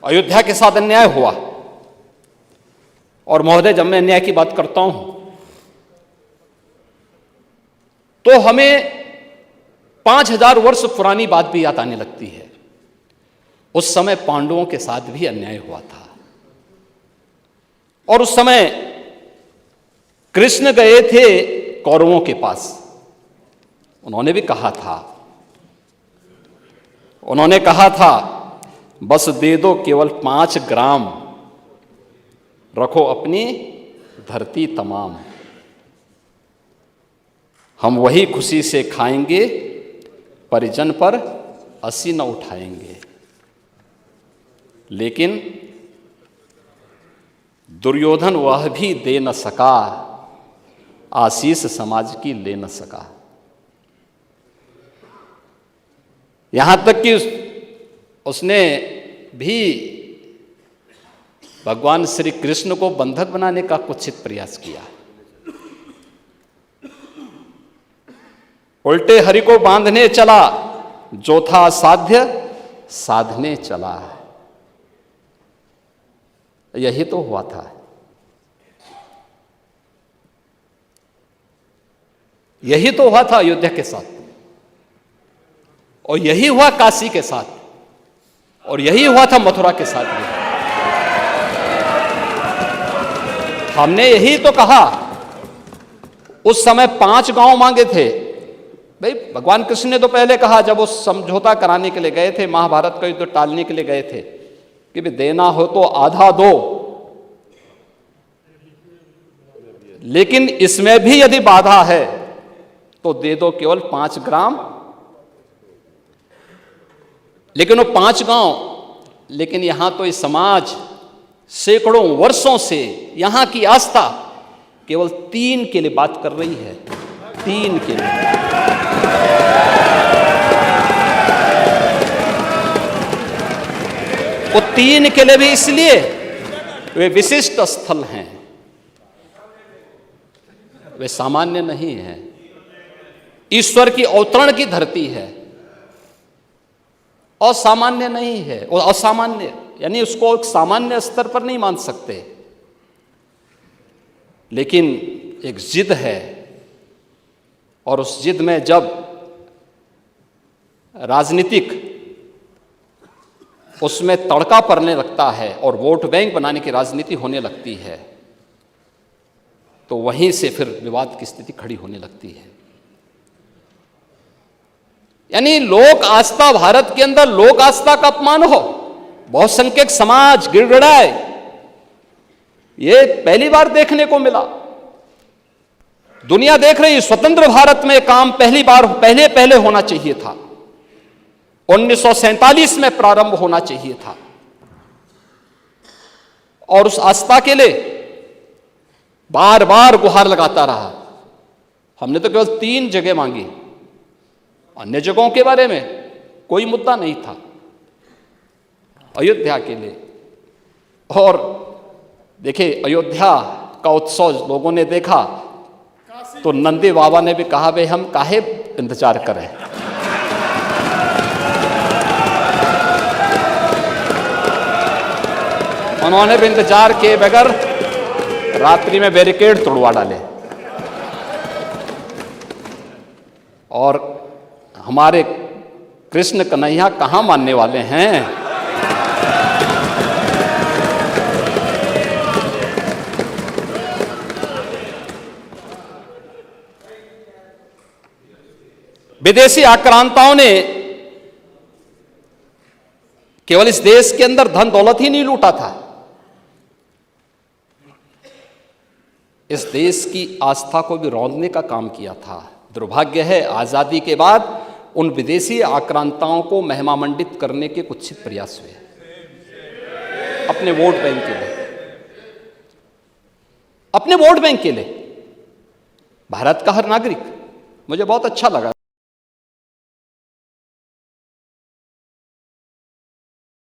अयोध्या के साथ अन्याय हुआ। और महोदय, जब मैं अन्याय की बात करता हूं तो हमें 5000 वर्ष पुरानी बात भी याद आने लगती है। उस समय पांडवों के साथ भी अन्याय हुआ था और उस समय कृष्ण गए थे कौरवों के पास। उन्होंने भी कहा था, बस दे दो केवल 5 ग्राम, रखो अपनी धरती तमाम। हम वही खुशी से खाएंगे, परिजन पर असी न उठाएंगे। लेकिन दुर्योधन वह भी दे न सका, आशीष समाज की ले न सका। यहां तक कि उसने भी भगवान श्री कृष्ण को बंधक बनाने का कुत्सित प्रयास किया। उल्टे हरि को बांधने चला, जो था साध्य साधने चला। यही तो हुआ था। यही तो हुआ था अयोध्या के साथ, और यही हुआ काशी के साथ, और यही हुआ था मथुरा के साथ भी। हमने यही तो कहा। उस समय 5 गांव मांगे थे। भाई, भगवान कृष्ण ने तो पहले कहा, जब वो समझौता कराने के लिए गए थे, महाभारत का युद्ध टालने के लिए गए थे, कि भाई देना हो तो आधा दो, लेकिन इसमें भी यदि बाधा है तो दे दो केवल 5 ग्राम। लेकिन वो 5 गांव, लेकिन यहां तो इस समाज सैकड़ों वर्षों से यहां की आस्था केवल 3 के लिए बात कर रही है। 3 के लिए। वो 3 के लिए भी इसलिए वे विशिष्ट स्थल हैं, वे सामान्य नहीं हैं। ईश्वर की अवतरण की धरती है, असामान्य नहीं है। और असामान्य यानी उसको एक सामान्य स्तर पर नहीं मान सकते, लेकिन एक जिद है। और उस जिद में जब राजनीतिक उसमें तड़का पड़ने लगता है और वोट बैंक बनाने की राजनीति होने लगती है, तो वहीं से फिर विवाद की स्थिति खड़ी होने लगती है। यानी लोक आस्था, भारत के अंदर लोक आस्था का अपमान हो, बहुसंख्यक समाज गिड़गिड़ाए, ये पहली बार देखने को मिला। दुनिया देख रही, स्वतंत्र भारत में काम पहले होना चाहिए था। 1947 में प्रारंभ होना चाहिए था। और उस आस्था के लिए बार बार गुहार लगाता रहा। हमने तो केवल 3 जगह मांगी, अन्य जगहों के बारे में कोई मुद्दा नहीं था। अयोध्या के लिए। और देखिए, अयोध्या का उत्सव लोगों ने देखा तो नंदी बाबा ने भी कहा, भाई हम काहे इंतजार करें। उन्होंने भी इंतजार किए बगैर रात्रि में बैरिकेड तोड़वा डाले। और हमारे कृष्ण कन्हैया कहां मानने वाले हैं। विदेशी आक्रांताओं ने केवल इस देश के अंदर धन दौलत ही नहीं लूटा था, इस देश की आस्था को भी रौंदने का काम किया था। दुर्भाग्य है, आजादी के बाद उन विदेशी आक्रांताओं को महिमामंडित करने के कुत्सित प्रयास हुए अपने वोट बैंक के लिए। अपने वोट बैंक के लिए भारत का हर नागरिक, मुझे बहुत अच्छा लगा।